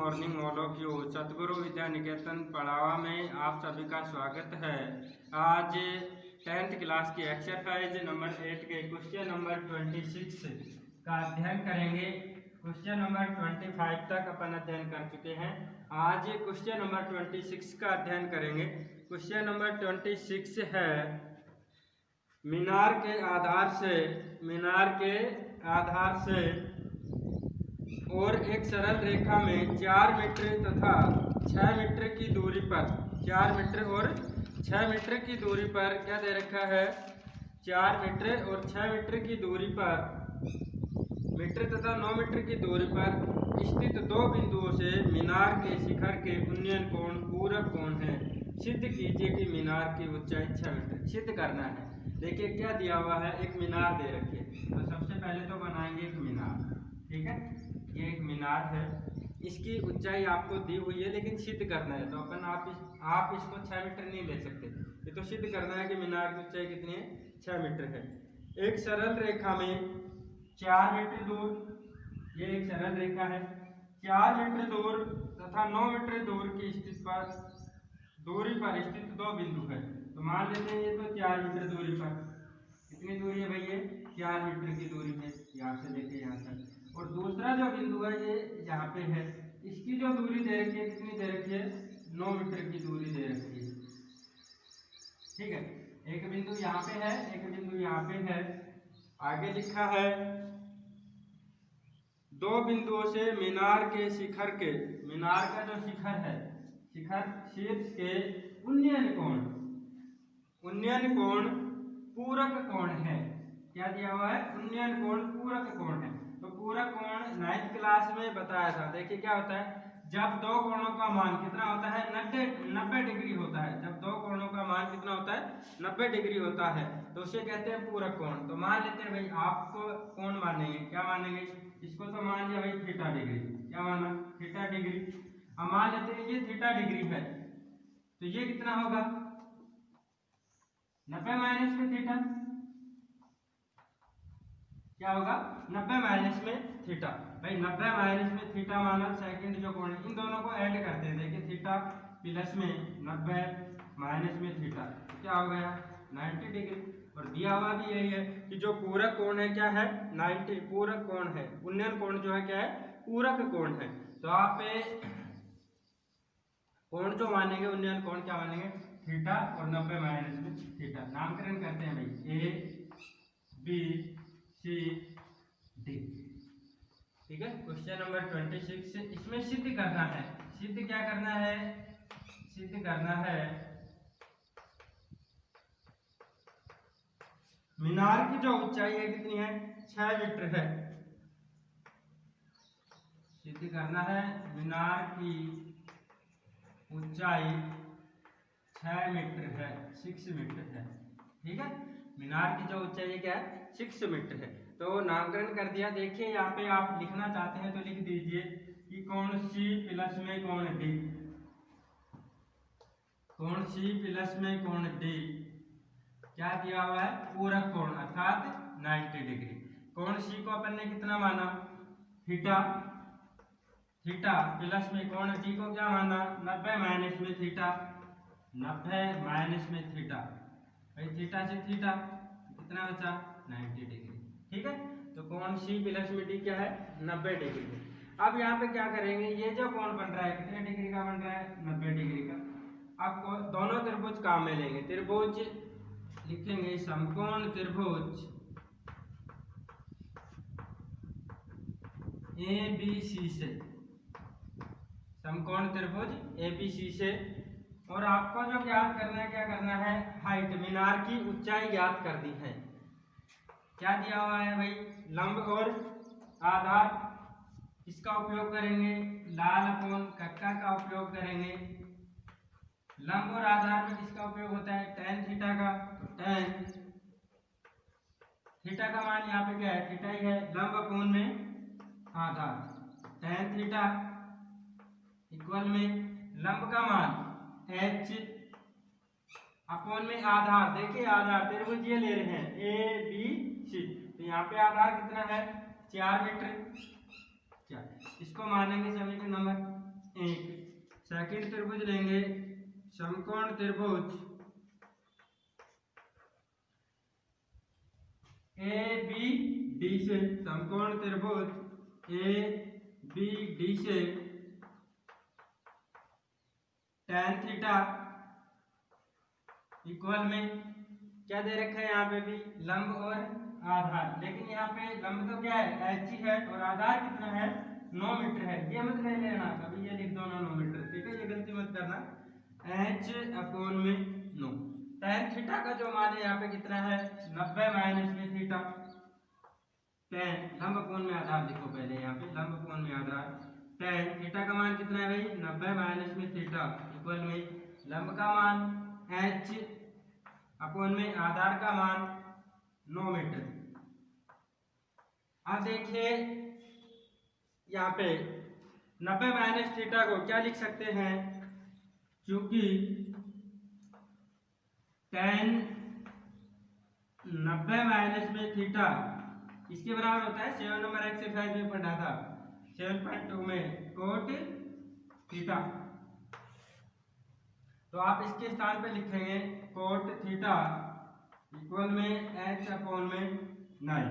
Morning all of you. सतगुरु विद्या निकेतन पड़ावा में आप सभी का स्वागत है। आज 10th क्लास की एक्सरसाइज नंबर 8 के क्वेश्चन नंबर 26 का अध्ययन करेंगे। क्वेश्चन नंबर 25 तक अपन अध्ययन कर चुके हैं। आज क्वेश्चन नंबर 26 का अध्ययन करेंगे। क्वेश्चन नंबर 26 है, मीनार के आधार से और एक सरल रेखा में 4 मीटर तथा 6 मीटर की दूरी पर 4 मीटर और 6 मीटर की दूरी पर क्या दे रखा है, 4 मीटर और 6 मीटर की दूरी पर मीटर तथा 9 मीटर की दूरी पर स्थित दो बिंदुओं से मीनार के शिखर के उन्नयन कोण पूरक कोण है। सिद्ध कीजिए कि मीनार की ऊंचाई 6 मीटर। सिद्ध करना है। देखिए क्या दिया हुआ है, एक मीनार दे रखी है। तो सबसे पहले तो बनाएंगे एक मीनार। ठीक है, ये एक मीनार है, इसकी ऊंचाई आपको दी हुई है, लेकिन सिद्ध करना है। तो अपन आप इसको 6 मीटर नहीं ले सकते। ये तो सिद्ध करना है कि मीनार की ऊंचाई कितनी है, 6 मीटर है। एक सरल रेखा में 4 मीटर दूर, ये एक सरल रेखा है, 4 मीटर दूर तथा 9 मीटर दूर की दूरी पर स्थित दो बिंदु है। तो मान लेते हैं ये तो 4 मीटर दूरी पर, कितनी दूरी है भाई, ये 4 मीटर की दूरी है, यहाँ से लेके यहाँ तक। और दूसरा जो बिंदु है ये यहाँ पे है, इसकी जो दूरी दे रखी है, कितनी दे रखी है, 9 मीटर की दूरी दे रखी है। ठीक है, एक बिंदु यहाँ पे है, एक बिंदु यहाँ पे है। आगे लिखा है, दो बिंदुओं से मीनार के शिखर के, मीनार का जो शिखर है, शिखर शीर्ष के उन्नयन कोण पूरक कोण है। क्या दिया हुआ है, उन्नयन कोण पूरक कोण है। तो पूरक कोण 9th क्लास में बताया था। देखिए क्या होता है, जब दो कोणों का मान कितना होता है, 90 डिग्री होता है। जब दो कोणों का मान कितना होता है, 90 डिग्री होता है, तो उसे कहते हैं पूरक कोण। तो मान लेते हैं भाई, आपको कोण मानेंगे, क्या मानेंगे, इसको तो मान लिया भाई थीटा डिग्री। क्या माना, थीटा डिग्री। अब मान लेते हैं ये थीटा डिग्री है, तो ये कितना होगा, 90 माइनस में थीटा। क्या होगा, 90 माइनस में थीटा। भाई 90 माइनस में थीटा माना सेकंड जो कोण है, इन दोनों को ऐड करते हैं। देखिए थीटा प्लस में 90 माइनस में थीटा, तो क्या हो गया, 90 डिग्री। और दिया हुआ भी यही है कि जो पूरक कोण है क्या है, 90 पूरक कोण है। उन्नयन कोण जो है क्या है, पूरक कोण है। तो आप कोण जो मानेंगे, उन्नयन कोण क्या मानेंगे, थीटा और 90 माइनस में थीटा। नामकरण करते हैं भाई, ए बी सी डी। ठीक है, क्वेश्चन नंबर 26 इसमें सिद्ध करना है। सिद्ध क्या करना है, सिद्ध करना है मीनार की जो ऊंचाई है कितनी है, 6 मीटर है। सिद्ध करना है मीनार की ऊंचाई 6 मीटर है, 6 मीटर है। ठीक है, मीनार की जो ऊंचाई क्या है, 6 मीटर है। तो नामकरण कर दिया। देखिए यहाँ पे आप लिखना चाहते हैं तो लिख दीजिए कि कोण सी प्लस में कोण डी, कोण सी प्लस में कोण डी क्या दिया हुआ है, पूरक कोण अर्थात 90 डिग्री। कोण सी को अपन ने कितना माना, थीटा, थीटा प्लस में कोण डी को क्या माना, 90 माइनस में थीटा, 90 माइनस में थीटा। भाई थीटा से थीटा कितना बचा, 90 डिग्री। ठीक है, तो कोण सी प्लस में डी क्या है, 90 डिग्री। अब यहाँ पे क्या करेंगे, ये जो कोण बन रहा है कितने डिग्री का बन रहा है, 90 डिग्री का। अब दोनों त्रिभुज काम में लेंगे। त्रिभुज लिखेंगे, समकोण त्रिभुज ABC से, समकोण त्रिभुज ABC से। और आपको जो ज्ञात करना है, क्या करना है, हाइट, मीनार की ऊंचाई ज्ञात करनी है। क्या दिया हुआ है भाई, लंब और आधार, किसका उपयोग करेंगे, लाल अपोन कक्का का उपयोग करेंगे। लंब और आधार में किसका उपयोग होता है, tan थीटा का। तो tan थीटा का मान यहाँ पे क्या है, थीटा ही है, लंब अपोन में आधार, tan थीटा इक्वल में लंब का मान h अपोन में आधार। देखिए आधार त्रिभुज ये ले रहे हैं ABC, तो यहाँ पे आधार कितना है, 4 मीटर। इसको मानेंगे समीकरण नंबर 1। सेकंड त्रिभुज लेंगे समकोण त्रिभुज ए बी डी से, समकोण त्रिभुज ए बी डी से tan थीटा इक्वल में क्या दे रखा है यहाँ पे भी लंब और आधार, लेकिन यहाँ पे लंब तो क्या है h ही है और आधार कितना है 9 मीटर है। ये मत ले लेना कभी ये लिख दो ना 9 मीटर, ठीक है, ये गलती मत करना। h/9 tan थीटा का जो मान है यहाँ पे कितना है 90 माइनस में थीटा। tan लंब कोण में आधार लिखो पहले, यहाँ पे लंब कोण में आधार tan थीटा का मान कितना है भाई 90 माइनस में थीटा इक्वल में लंब का मान h अपोन में आधार का मान 9 मीटर। अब देखिए यहाँ पे 90 माइनस थीटा को क्या लिख सकते हैं, क्योंकि tan 90 माइनस में थीटा इसके बराबर होता है 7 नंबर एक्सरसाइज में पढ़ा था 7.2 में कोट थीटा। तो आप इसके स्थान पे लिखेंगे कोट थीटा इक्वल में h/9।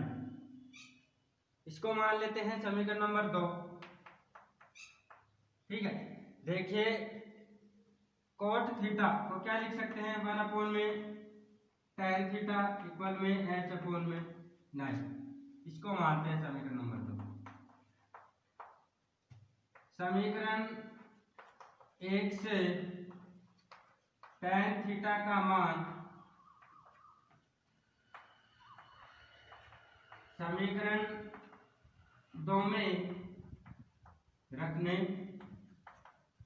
इसको मान लेते हैं समीकरण नंबर 2, ठीक है। देखिए कोट थीटा को क्या लिख सकते हैं 1/में tan थीटा इक्वल में h/9। इसको मानते हैं समीकरण नंबर 2। समीकरण 1 से tan थीटा का मान समीकरण 2 में रखने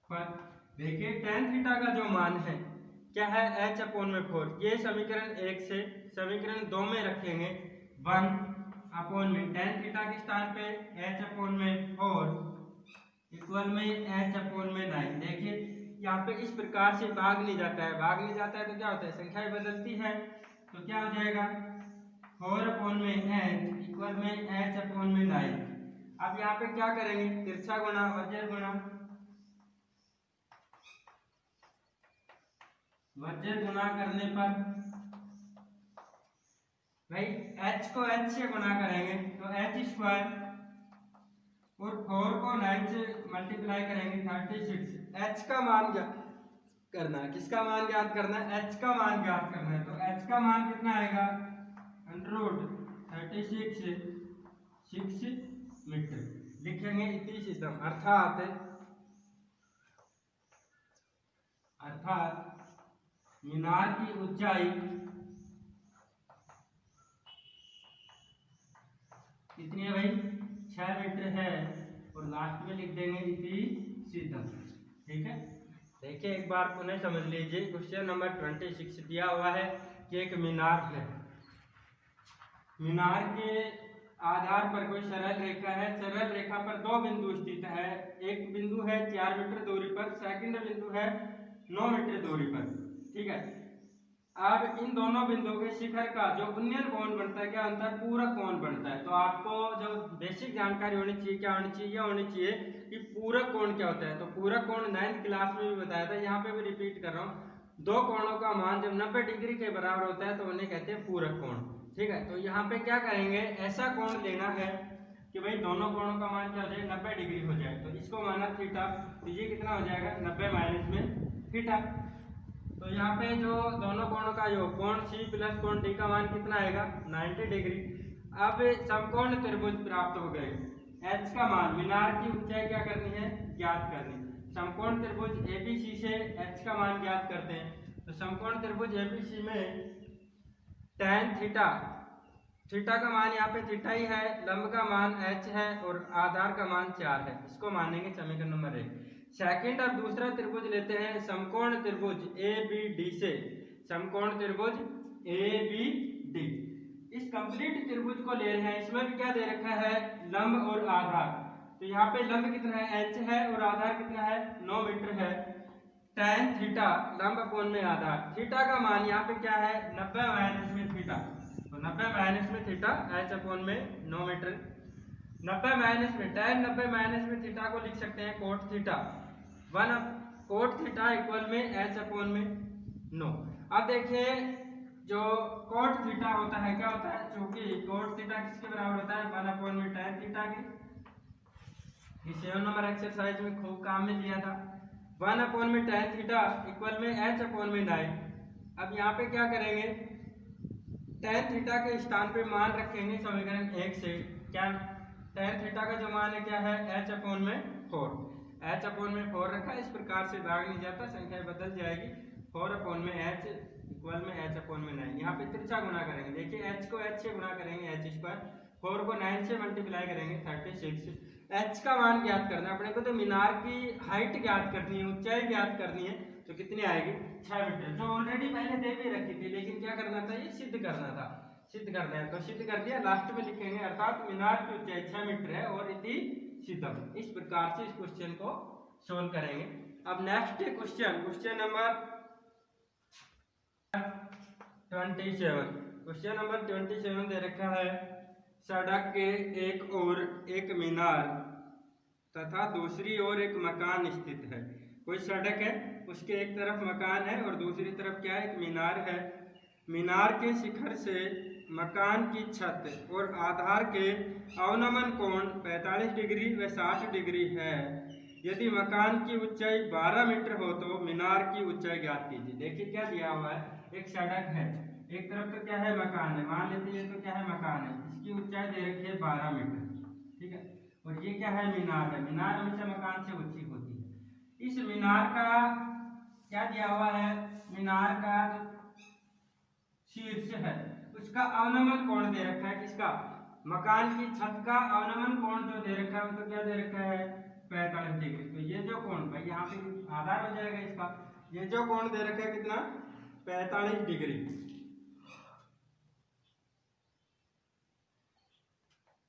पर देखिए tan थीटा का जो मान है क्या है h/4। ये समीकरण 1 से समीकरण 2 में रखेंगे 1/में tan थीटा के स्थान पे h/4 इक्वल में h/9। देखिए यहाँ पे इस प्रकार से भाग नहीं जाता है, भाग नहीं जाता है तो क्या होता है संख्याएं बदलती है, तो क्या हो जाएगा 4/h इक्वल में h/9। अब यहाँ पे क्या करेंगे तिरछा गुणा वज्र गुणा करने पर भाई h को h से गुणा करेंगे तो h² और 4 को 9 से मल्टीप्लाई करेंगे 36। h का मान ज्ञात करना है, किसका मान ज्ञात करना है h का मान ज्ञात करना है। तो h का मान कितना आएगा 6 मीटर लिखेंगे इति सिद्धम, अर्थात मीनार की ऊंचाई कितनी है भाई 6 मीटर है और लास्ट में लिख देंगे इति सिद्धम, ठीक है। देखिए एक बार पुनः समझ लीजिए क्वेश्चन नंबर 26 दिया हुआ है कि एक मीनार है, मीनार के आधार पर कोई सरल रेखा है, सरल रेखा पर 2 बिंदु स्थित है। एक बिंदु है 4 मीटर दूरी पर, सेकंड बिंदु है 9 मीटर दूरी पर, ठीक है। अब इन दोनों बिंदुओं के शिखर का जो उन्नयन कोण बनता है क्या बनता है पूरक कोण बनता है। तो आपको जो बेसिक जानकारी होनी चाहिए क्या होनी चाहिए, यह होनी चाहिए कि पूरक कोण क्या होता है। तो पूरक कोण 9th क्लास में भी बताया था, यहाँ पे भी रिपीट कर रहा हूँ। 2 कोणों का मान जब 90 डिग्री के बराबर होता है तो उन्हें कहते हैं पूरक कोण, ठीक है। तो यहाँ पे क्या करेंगे ऐसा कोण लेना है कि भाई दोनों कोणों का मान क्या हो जाए 90 डिग्री हो जाए। तो इसको माना थीटा, तो ये कितना हो जाएगा 90 माइनस में थीटा। तो यहाँ पे जो दोनों कोणों का योग कोण C प्लस कोण D का मान कितना आएगा 90 डिग्री। अब समकोण त्रिभुज प्राप्त हो गए, h का मान मीनार की ऊंचाई क्या करनी है ज्ञात करनी। समकोण त्रिभुज ABC से h का मान ज्ञात करते हैं। तो समकोण त्रिभुज ABC में tan थीटा का मान यहाँ पे थीटा ही है, लंब का मान h है और आधार का मान 4 है। इसको मानेंगे समीकरण नंबर 1। सेकंड और दूसरा त्रिभुज लेते हैं समकोण त्रिभुज ABD से, समकोण त्रिभुज ABD। इस कंप्लीट त्रिभुज को ले रहे हैं, इसमें भी क्या दे रखा है लंब और आधार। तो यहाँ पे लंब कितना है h है और आधार कितना है 9 मीटर है। tan थीटा लंब कोण में आधार, थीटा का मान यहाँ पे क्या है 90 माइनस में थीटा। तो 90 माइनस में थीटा h/9 मीटर। 90 माइनस में tan 90 माइनस में थीटा को लिख सकते हैं cot theta 1 cot theta equal में h अपॉन में 9। अब देखिए जो कोट थीटा होता है क्या होता है, चूंकि कोट थीटा किसके बराबर होता है 1 अपॉन में tan थीटा के। 7 नंबर एक्सरसाइज में खूब काम में लिया था। 1 अपॉन में tan थीटा इक्वल में h अपॉन में 9। अब यहाँ पे क्या करेंगे, tan थीटा के स्थान पे मान रखेंगे समीकरण 1 से। क्या tan थीटा का जो मान है क्या है h अपॉन में 4। h अपॉन में 4 रखा, इस प्रकार से भाग नहीं जाता, संख्या बदल जाएगी। 4 अपॉन में h इक्वल में h अपॉन में 9। यहाँ पे तिरछा गुना करेंगे, देखिए h को h से गुना करेंगे h स्क्वायर, 4 को 9 से मल्टीप्लाई करेंगे 36। h का मान ज्ञात करना है अपने को, तो मीनार की हाइट ज्ञात करनी है, ऊंचाई ज्ञात करनी है, तो कितनी आएगी 6 मीटर, जो ऑलरेडी पहले दे भी रखी थी, लेकिन क्या करना था ये सिद्ध करना था। सिद्ध करना है तो सिद्ध कर दिया, लास्ट में लिखेंगे अर्थात मीनार की ऊंचाई 6 मीटर है और इति सिद्धम। इस प्रकार से इस क्वेश्चन को सोल्व करेंगे। अब next question, question number 27। Question number 27 दे रखा है, सड़क के एक ओर एक मीनार तथा दूसरी ओर एक मकान स्थित है। कोई सड़क है, उसके एक तरफ मकान है और दूसरी तरफ क्या है, एक मीनार है। मीनार के शिखर से मकान की छत और आधार के अवनमन कोण 45 डिग्री व 60 डिग्री है। यदि मकान की ऊंचाई 12 मीटर हो तो मीनार की ऊंचाई ज्ञात कीजिए। देखिए क्या दिया हुआ है, एक सड़क है, एक तरफ तो क्या है मकान है, मान लेते हैं तो क्या है मकान है, इसकी ऊंचाई दे रखी है 12 मीटर, ठीक है, और ये क्या है मीनार है। मीनार हमेशा मकान से ऊंची होती है। इस मीनार का क्या दिया हुआ है, मीनार का शीर्ष है उसका अवनमन कोण दे रखा है, किसका, मकान की छत का अवनमन कोण जो दे रखा है तो क्या दे रखा है 45 डिग्री। तो ये जो कोण भाई यहाँ पे आधार हो जाएगा इसका, ये जो कोण दे रखा है कितना 45 डिग्री।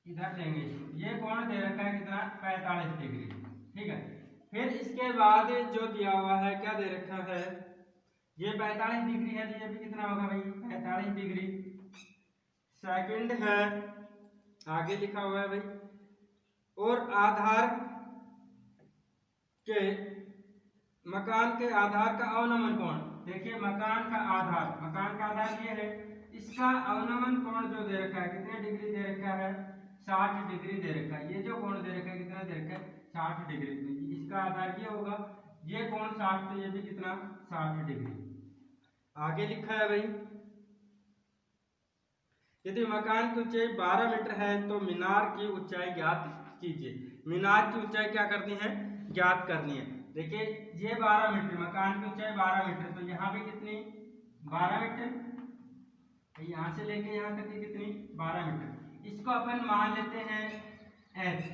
इधर लेंगे, ये कोण दे रखा है कितना 45 डिग्री, ठीक है। फिर इसके बाद जो दिया हुआ है क्या दे रखा है, ये 45 डिग्री है तो ये भी कितना होगा भाई 45 डिग्री। सेकंड है, आगे लिखा हुआ है भाई, और आधार के मकान के आधार का अवनमन कोण, देखिए मकान का आधार ये है, इसका अवनमन कोण जो दे रखा है कितने डिग्री दे रखा है 60 डिग्री दे रखा है। ये जो कोण दे रखा है कितना दे रखा है 60 डिग्री, तो इसका आधार ये होगा, ये कोण 60 तो ये भी कितना 60 डिग्री। आगे लिखा है भाई, यदि मकान की ऊंचाई 12 मीटर है तो मीनार की ऊंचाई ज्ञात कीजिए। मीनार की ऊंचाई क्या करनी है, ज्ञात करनी है। देखिए ये 12 मीटर, मकान की ऊंचाई 12 मीटर, तो यहाँ पे कितनी 12 मीटर, यहाँ से लेके यहाँ तक की कितनी 12 मीटर। इसको अपन मान लेते हैं h,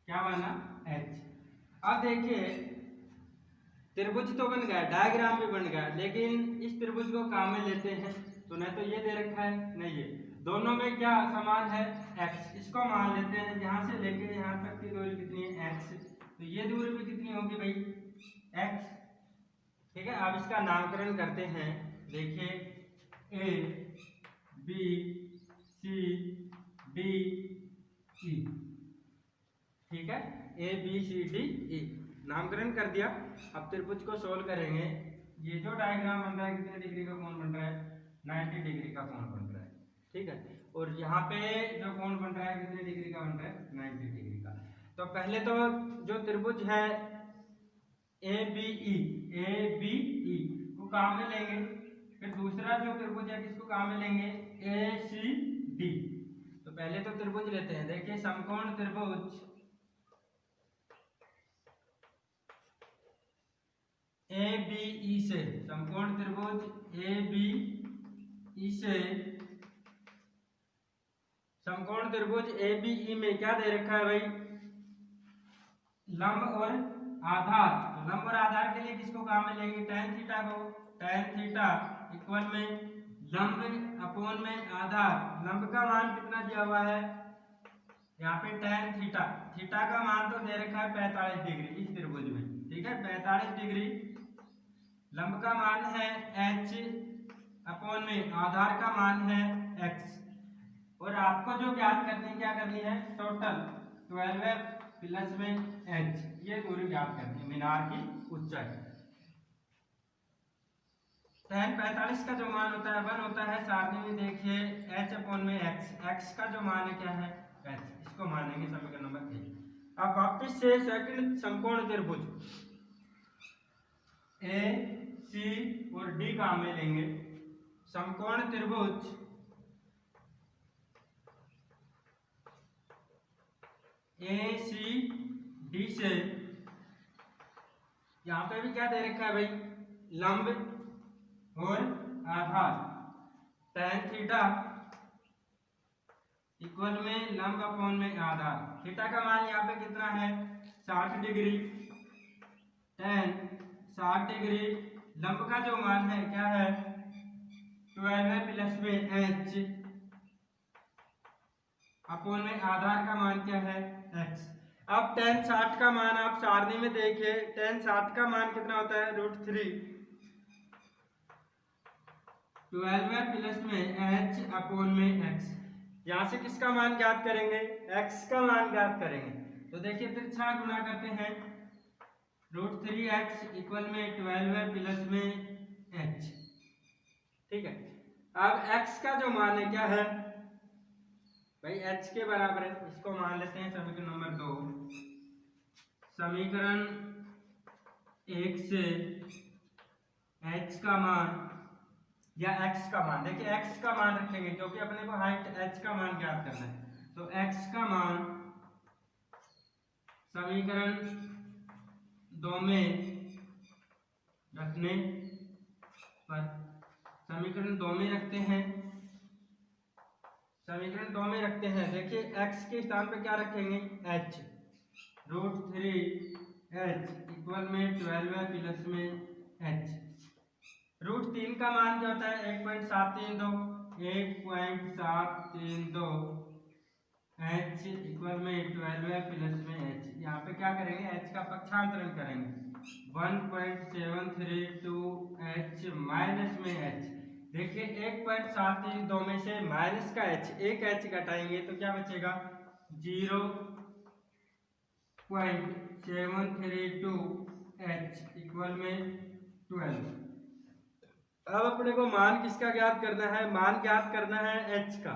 क्या माना h। अब देखिए त्रिभुज तो बन गया, डायग्राम भी बन गया, लेकिन इस त्रिभुज को काम में लेते हैं तो न तो ये दे रखा है न ये, दोनों में क्या समान है x। इसको मान लेते हैं, यहाँ से लेके यहाँ तक की दूरी कितनी है x, तो ये दूरी भी कितनी होगी भाई x, ठीक है। अब इसका नामकरण करते हैं, देखिए a b c d e, ठीक है, a b c d e नामकरण कर दिया। अब त्रिभुज को सोल्व करेंगे। ये जो डायग्राम बन रहा है कितने डिग्री का कोण बन रहा है 90 डिग्री का कोण बन रहा है, ठीक है, और यहाँ पे जो कोण बन रहा है कितने डिग्री का बन रहा है 90 डिग्री का। तो पहले तो जो त्रिभुज है ए बी ई को काम में लेंगे, फिर दूसरा जो त्रिभुज है किसको काम में लेंगे ए सी डी। तो पहले तो त्रिभुज लेते हैं, देखिए समकोण त्रिभुज ए बी ई से, समकोण त्रिभुज ए बी ई से, समकोण त्रिभुज ए बी ई में क्या दे रखा है भाई लंब और आधार। तो लंब और आधार के लिए किसको काम में लेंगे tan थीटा को, tan थीटा इक्वल में लंब अपॉन में आधार। लंब का मान कितना दिया हुआ है यहाँ पे tan थीटा, थीटा का मान तो दे रखा है 45 डिग्री इस त्रिभुज में, ठीक है 45 डिग्री। लंब का मान है h अपॉन में आधार का मान है x, और आपको जो ज्ञात करनी क्या करनी है टोटल 12f प्लस में h, ये दूरी ज्ञात करनी है मीनार की ऊंचाई। tan 45 का जो मान होता है 1 होता है, सारणी में देखिए h अपॉन में x, x का जो मान है क्या है h, इसको मानेंगे समीकरण नंबर 1। अब वापस से सेकंड समकोण त्रिभुज ए सी और डी काम में लेंगे। समकोण त्रिभुज ए सी डी से यहाँ पे भी क्या दे रखा है भाई, लंब और आधार। tan थीटा इक्वल में लंब अपॉन में आधार। थीटा का मान यहाँ पे कितना है 60 डिग्री, tan 60 डिग्री, लंब का जो मान है क्या है 12 प्लस में h अपॉन में आधार का मान क्या है x। अब tan 60 का मान आप सारणी में देखिए, tan 60 का मान कितना होता है √3, 12 प्लस में h अपॉन में x। यहाँ से किसका मान ज्ञात करेंगे x का मान ज्ञात करेंगे। तो देखिए तिरछा गुणा करते हैं, √3x इक्वल में 12 प्लस में h, ठीक है। अब x का जो मान है क्या है भाई h के बराबर है, इसको मान लेते हैं समीकरण नंबर 2। समीकरण 1 से h का मान या x का मान, देखिए x का मान रखेंगे क्योंकि अपने को हाइट h का मान ज्ञात करना है। तो x का मान समीकरण 2 में रखने पर, समीकरण 2 में रखते हैं, समीकरण 2 में रखते हैं। देखिए x के स्थान पे क्या रखेंगे h, √3h इक्वल में 12 प्लस में h। √3 का मान क्या होता है 1.732, 1.732 h इक्वल में 12 प्लस में h। यहाँ पे क्या करेंगे h का पक्षांतरण करेंगे, 1.732 h माइनस में h। देखिए 1.732 में से माइनस का h, एक h घटाएंगे तो क्या बचेगा 0.732 h इक्वल में 12। अब अपने को मान किसका ज्ञात करना है, मान ज्ञात करना है h का,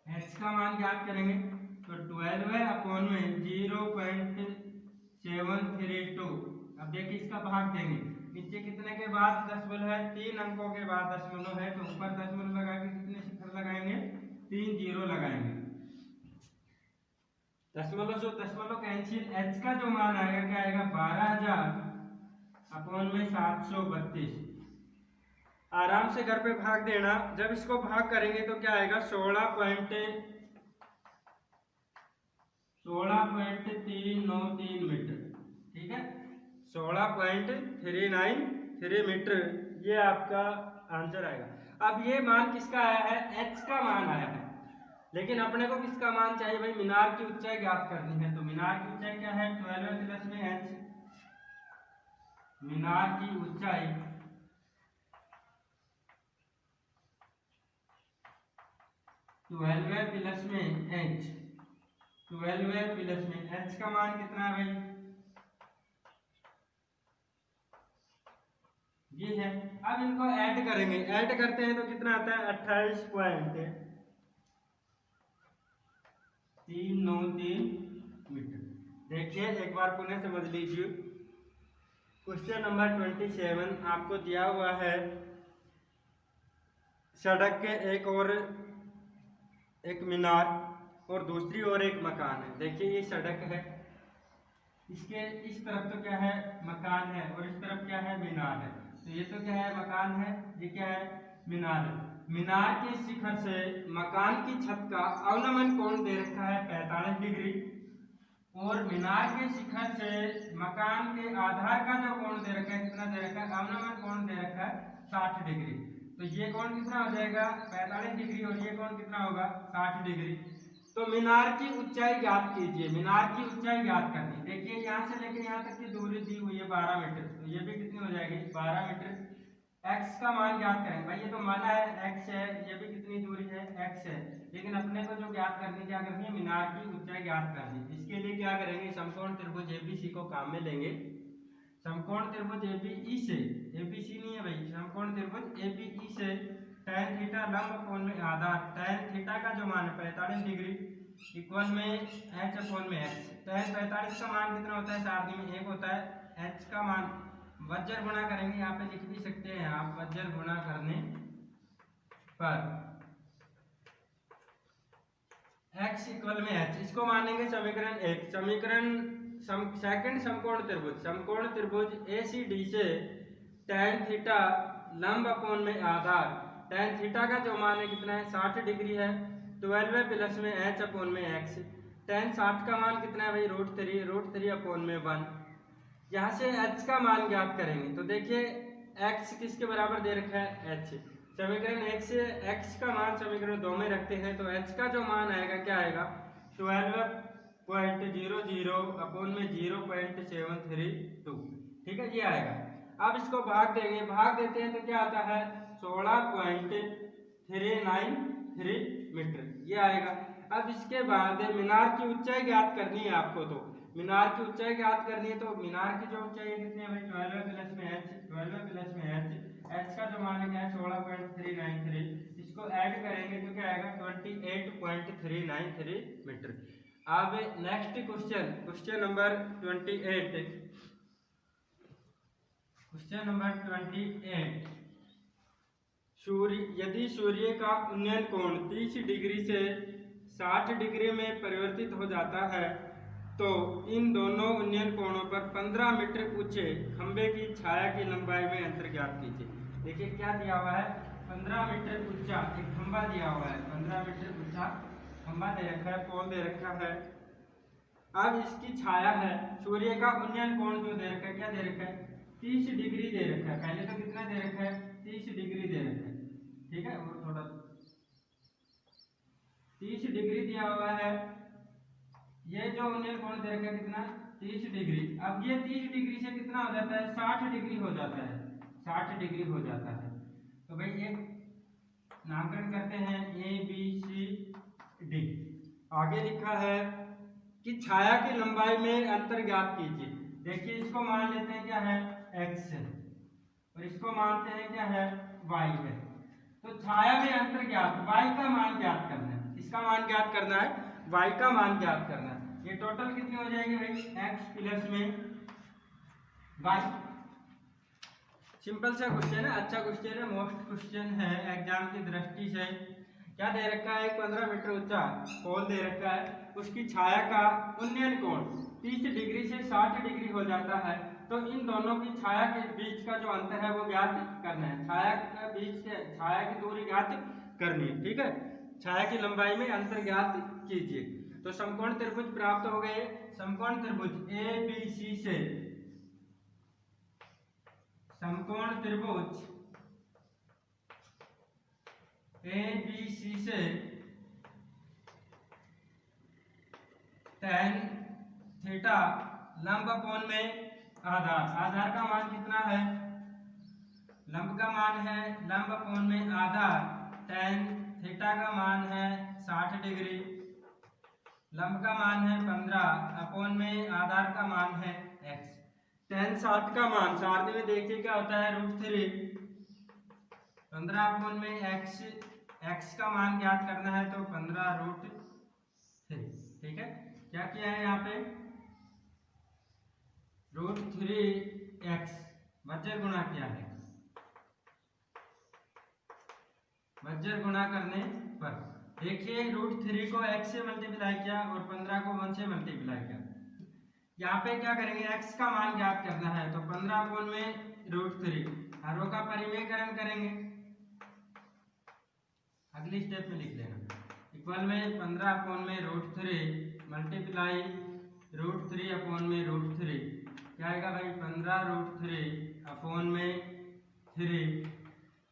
h का मान ज्ञात करेंगे तो 12 अपॉन में 0.732। अब देखिए इसका भाग देंगे, नीचे कितने के बाद दशमलव है 3 अंकों के बाद दशमलव है, तो ऊपर दशमलव लगा के कितने शिखर लगाएंगे 3 जीरो लगाएंगे, दशमलव से दशमलव कैंसिल। h का जो मान आएगा क्या आएगा 12,000 अपॉन में 732। आराम से घर पे भाग देना, जब इसको भाग करेंगे तो क्या आएगा 16.393 मीटर, ठीक है 16.393 मीटर, ये आपका आंसर आएगा। अब ये मान किसका आया है h का मान आया है, लेकिन अपने को किसका मान चाहिए भाई, मीनार की ऊंचाई ज्ञात करनी है। तो मीनार की ऊंचाई क्या है 12 प्लस में h, मीनार की ऊंचाई 12 प्लस में h, 12 प्लस में h का मान कितना है भाई ये है। अब इनको ऐड करेंगे, ऐड करते हैं तो कितना आता है 28.393 मीटर। देखिए एक बार पुनः समझ लीजिए, क्वेश्चन नंबर 27 आपको दिया हुआ है, सड़क के एक और एक मीनार और दूसरी ओर एक मकान है। देखिए ये सड़क है, इसके इस तरफ तो क्या है मकान है और इस तरफ क्या है मीनार है। तो ये तो क्या है मकान है, ये क्या है मीनार है। मीनार के शिखर से मकान की छत का अवनमन कोण दे रखा है 45 डिग्री और मीनार के शिखर से मकान के आधार का जो कोण दे रखा है कितना दे रखा है, अवनमन कोण दे रखा है 60 डिग्री। तो ये कोण कितना हो जाएगा 45 डिग्री और ये कोण कितना होगा 60 डिग्री। तो मीनार की ऊंचाई ज्ञात कीजिए, मीनार की ऊंचाई ज्ञात करनी। देखिए यहाँ से लेकर यहाँ तक की दूरी दी हुई है 12 मीटर, तो ये भी कितनी हो जाएगी 12 मीटर। x का मान ज्ञात करेंगे। भाई ये तो माना है x है, ये भी कितनी दूरी है x है, लेकिन अपने को जो ज्ञात करनी क्या करनी है, मीनार की ऊंचाई ज्ञात करनी है। इसके लिए क्या करेंगे, समकोण त्रिभुज एबीसी को काम में लेंगे। समकोण त्रिभुज एबीई से, एबीसी नहीं है भाई, समकोण त्रिभुज एबीई से tan थीटा लंब कोण में आधार, tan थीटा का जो मान है 45 डिग्री इक्वल में h अपोन में x। tan 45 का मान कितना होता है, सारणी में 1 होता है। h का मान वज्र गुणा करेंगे, यहाँ पे लिख भी सकते हैं आप, वज्र गुणा करने पर x इक्वल में h, इसको मानेंगे समीकरण 1। समीकरण सेकंड समकोण त्रिभुज, समकोण त्रिभुज एसीडी से tan थीटा लंब अपोन में आधार, tan थीटा का जो मान है कितना है, 60 डिग्री है, 12 प्लस में h अपोन में x। tan 60 का मान कितना है भाई, √3 अपोन में 1। यहाँ से h का मान ज्ञात करेंगे तो देखिए x किसके बराबर दे रखा है, h। समीकरण 1 से x का मान समीकरण 2 में रखते हैं तो h का जो मान आएगा क्या आएगा, 12.00 अपोन में 0.732, ठीक है, ये आएगा। अब इसको भाग देंगे, भाग देते हैं तो क्या आता है, 16.393 मीटर, ये आएगा। अब इसके बाद मीनार की ऊंचाई ज्ञात करनी है आपको, तो मीनार की ऊंचाई ज्ञात करनी है तो मीनार की जो ऊंचाई है कितनी है भाई, 12 प्लस में h, 12 प्लस में h, h का जो मान है क्या है 16.393, इसको ऐड करेंगे तो क्या आएगा 28.393 मीटर। अब next question, question number 28, question number 28, यदि सूर्य का उन्नयन कोण 30 डिग्री से 60 डिग्री में परिवर्तित हो जाता है तो इन दोनों उन्नयन कोणों पर 15 मीटर ऊंचे खंबे की छाया की लंबाई में अंतर ज्ञात कीजिए। देखिए क्या दिया हुआ है, 15 मीटर ऊंचा एक खंबा दिया हुआ है, 15 मीटर ऊंचा खंबा दे रखा है, पोल दे रखा है। अब इसकी छाया है, सूर्य का उन्नयन कोण जो दे रखा है, क्या दे रखा है, 30 डिग्री दे रखा है। पहले तो कितना दे रखा है, 30 डिग्री दे रखा है, ठीक है, वो थोड़ा 30 डिग्री दिया हुआ है। ये जो उन्नयन कोण दे रखा है कितना, 30 डिग्री। अब ये 30 डिग्री से कितना हो जाता है, 60 डिग्री हो जाता है, 60 डिग्री हो जाता है। तो भाई एक नामकरण करते हैं ABCD। आगे लिखा है कि छाया की लंबाई में अंतर ज्ञात कीजिए। देखिए इसको मान लेते हैं क्या है, x है, और इसको मानते हैं क्या है, y है। तो छाया में अंतर ज्ञात, y का मान ज्ञात करना है, इसका मान ज्ञात करना है, y का मान ज्ञात करना है। ये टोटल कितनी हो जाएगी भाई, x प्लस में y। सिंपल सा क्वेश्चन है, अच्छा क्वेश्चन है, मोस्ट क्वेश्चन है एग्जाम की दृष्टि से। क्या दे रखा है, 15 मीटर ऊंचा पोल दे रखा है, उसकी छाया का उन्नयन कोण 30 डिग्री से 60 डिग्री हो जाता है, तो इन दोनों की छाया के बीच का जो अंतर है वो ज्ञात करना है, छाया के बीच से छाया की दूरी ज्ञात करनी है, ठीक है, छाया की लंबाई में अंतर ज्ञात कीजिए। तो समकोण त्रिभुज प्राप्त हो गए। समकोण त्रिभुज ABC से, समकोण त्रिभुज ABC से tan थीटा लंब कोण में आधार, आधार का मान कितना है, लंब का मान है, लंब कोण में आधार tan थीटा का मान है 60 डिग्री, लंब का मान है 15 अपोन में आधार का मान है x। tan 60 का मान सारणी में देखिए क्या होता है, √3, 15 अपोन में x का मान ज्ञात करना है तो 15√3, ठीक है। क्या किया है यहाँ पे, √3x वज्र गुणा किया है, वज्र गुणा करने पर देखिए √3 को x से मल्टीप्लाई किया और 15 को 1 से मल्टीप्लाई किया। यहाँ पे क्या करेंगे, x का मान ज्ञात करना है तो 15 अपोन में √3, हरों का परिमेयकरण करेंगे, अगली स्टेप में लिख लेना, इक्वल में 15 अपोन में √3 मल्टीप्लाई √3 अपोन में √3, क्या आएगा भाई, 15√3 अपोन में 3,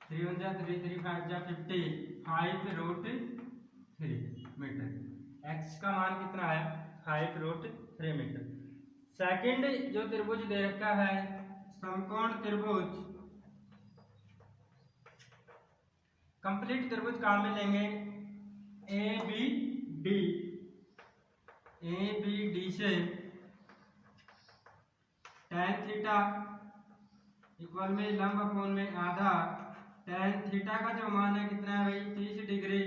3 1 जा 3, 3 5 जा 50, 5√3 मीटर। x का मान कितना है, 5√3 मीटर। सेकंड जो त्रिभुज दे रखा है, समकोण त्रिभुज कंप्लीट त्रिभुज कहाँ में लेंगे, A B D, A B D से tan थीटा इक्वल में लंब अपोन में आधा, tan थीटा का जो मान है कितना है भाई 30 डिग्री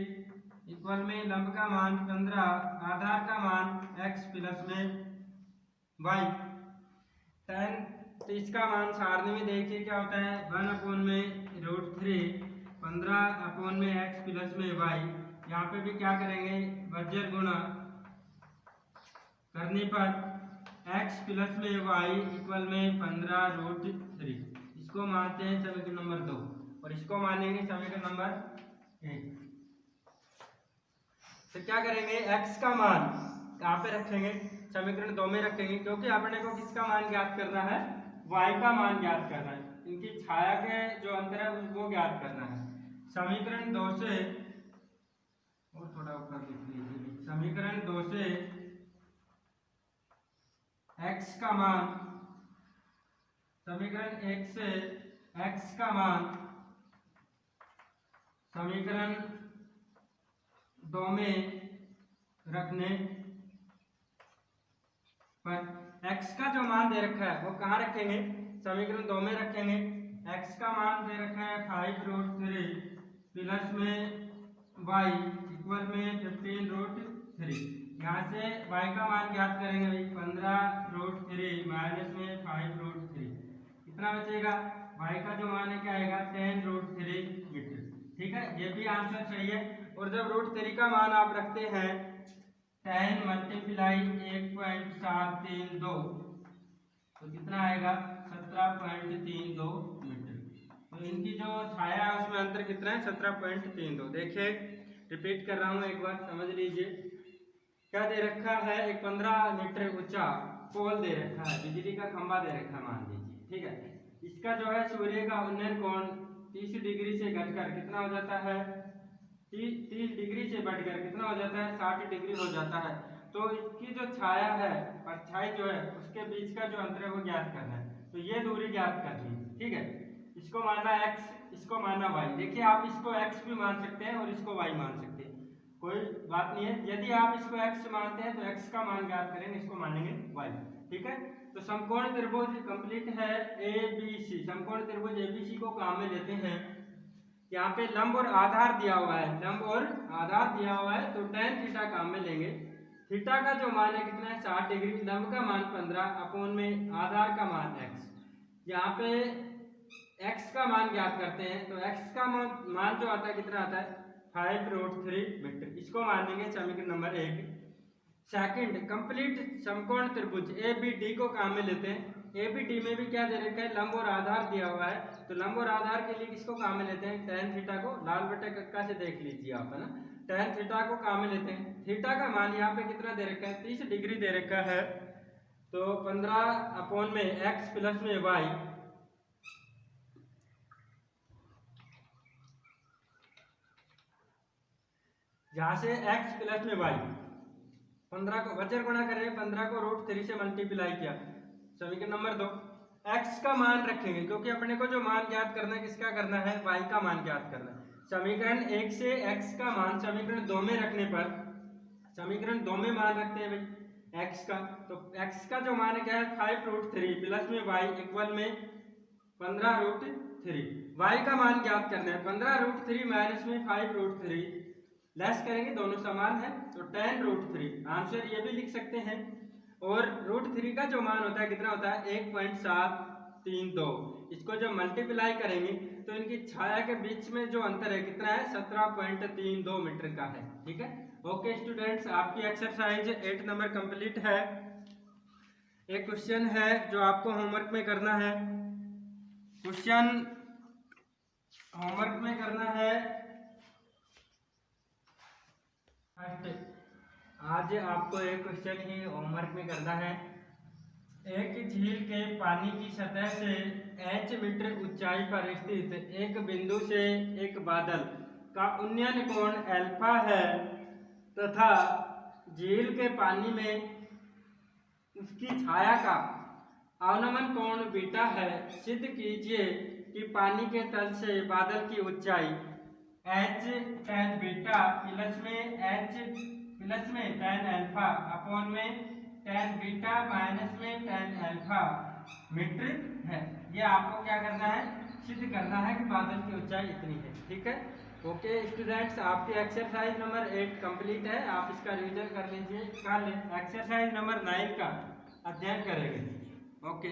इक्वल में लंब का मान 15, आधार का मान x प्लस में y। tan 30 का मान सारणी में देखिए क्या होता है 1 अपोन में √3, 15 अपोन में x प्लस में y। यहाँ पे भी क्या करेंगे बज्र गुणा करने पर x प्लस में y इक्वल में 15√3। इसको मानते हैं समीकरण नंबर 2 और इसको मानेंगे समीकरण नंबर 1। तो क्या करेंगे x का मान कहाँ पे रखेंगे, समीकरण 2 में रखेंगे, क्योंकि अपने को किसका मान ज्ञात करना है, y का मान ज्ञात करना है, इनकी छाया के जो अंतर है वो ज्ञात करना है। समीकरण 2 से और थोड़ा ऊपर लिख लीजिए, समीकरण 2 से x का मान, समीकरण 1 से x का मान समीकरण 2 में रखने पर x का जो मान दे रखा है वो कहाँ रखेंगे, समीकरण 2 में रखेंगे। x का मान दे रखा है 5√3 प्लस में y इक्वल में 15√3। यहाँ से y का मान ज्ञात करेंगे भाई 15√3 माइनस में 5√3, कितना बचेगा, y का जो मान है क्या आएगा 10√3 मीटर। ठीक है, ये भी आंसर सही है। और जब √3 का मान आप रखते हैं 10 मल्टीप्लाई 1.732 तो कितना आएगा 17.32 मीटर। तो इनकी जो छाया है उसमें अंतर कितना है 17.32। देखिए रिपीट कर रहा हूँ एक बार समझ लीजिए। क्या दे रखा है, एक 15 मीटर ऊंचा पोल दे रखा है, बिजली का खंभा दे रखा है मान लीजिए। ठीक है, इसका जो है सूर्य का उन्नयन कोण 30 डिग्री से घटकर कितना हो जाता है, 30 डिग्री से बढ़कर कितना हो जाता है 60 डिग्री हो जाता है। तो इसकी जो छाया है परछाई जो है उसके बीच का जो अंतर है वो ज्ञात करना है। तो ये दूरी ज्ञात करनी है। ठीक है, इसको मानना x, इसको मानना y। देखिए आप इसको x भी मान सकते हैं और इसको y मान सकते हैं, कोई बात नहीं है। यदि आप इसको x मानते हैं तो x का मान ज्ञात करेंगे, इसको मानेंगे y। ठीक है, तो समकोण त्रिभुज कंप्लीट है ABC। समकोण त्रिभुज ABC को काम में लेते हैं। यहाँ पे लंब और आधार दिया हुआ है, लंब और आधार दिया हुआ है, तो tan थीटा काम में लेंगे। थीटा का जो मान है कितना है 60 डिग्री, लंब का मान 15 अपोन में आधार का मान x। यहाँ पे x का मान ज्ञात करते हैं, तो x का मान जो आता है कितना आता है 5√3 मीटर। इसको मानेंगे समीकरण नंबर 1। सेकंड, कंप्लीट समकोण त्रिभुज ABD को काम में लेते हैं। ABD में भी क्या दे रखा है, लंब और आधार दिया हुआ है, तो लंब और आधार के लिए किसको काम में लेते हैं, tan थीटा को। लाल बटे कक्का से देख लीजिए आप, है ना, tan थीटा को काम में लेते हैं। थीटा का मान यहाँ पे कितना दे रखा है 30 डिग्री दे रखा है, तो 15 अपोन में x प्लस में y, यहाँ से x प्लस में y 15 को वज्र गुणा करें, 15 को √3 से मल्टीप्लाई किया। समीकरण नंबर 2, x का मान रखेंगे क्योंकि अपने को जो मान ज्ञात करना है किसका करना है, y का मान ज्ञात करना है। समीकरण 1 से x का मान समीकरण 2 में रखने पर, समीकरण 2 में मान रखते हैं भाई x का, तो x का जो मान है क्या है 5√3 प्लस में y इक्वल में 15√3। y का मान ज्ञात करना है, 15√3 माइनस में 5√3 लेस करेंगे, दोनों समान है, तो tan√3। आंसर ये भी लिख सकते हैं। और √3 का जो मान होता है कितना होता है 1.732। इसको जब मल्टीप्लाई करेंगे तो इनकी छाया के बीच में जो अंतर है कितना है 17.32 मीटर का है। ठीक है, ओके स्टूडेंट्स, आपकी एक्सरसाइज 8 नंबर कंप्लीट है। एक क्वेश्चन है जो आपको होमवर्क में करना है। क्वेश्चन होमवर्क में करना है आज आपको एक क्वेश्चन ही होमवर्क में करना है। एक झील के पानी की सतह से h मीटर ऊंचाई पर स्थित एक बिंदु से एक बादल का उन्नयन कोण अल्फा है तथा झील के पानी में उसकी छाया का अवनमन कोण बीटा है। सिद्ध कीजिए कि पानी के तल से बादल की ऊंचाई एच tan बीटा प्लस में tan अल्फा अपॉन में tan बीटा माइनस में tan अल्फा मीटर है। ये आपको क्या करना है, सिद्ध करना है कि बादल की ऊंचाई इतनी है। ठीक है, ओके स्टूडेंट्स, आपकी एक्सरसाइज नंबर 8 कंप्लीट है। आप इसका रिवीजन कर लीजिए, कल एक्सरसाइज नंबर 9 का अध्ययन करेंगे। ओके।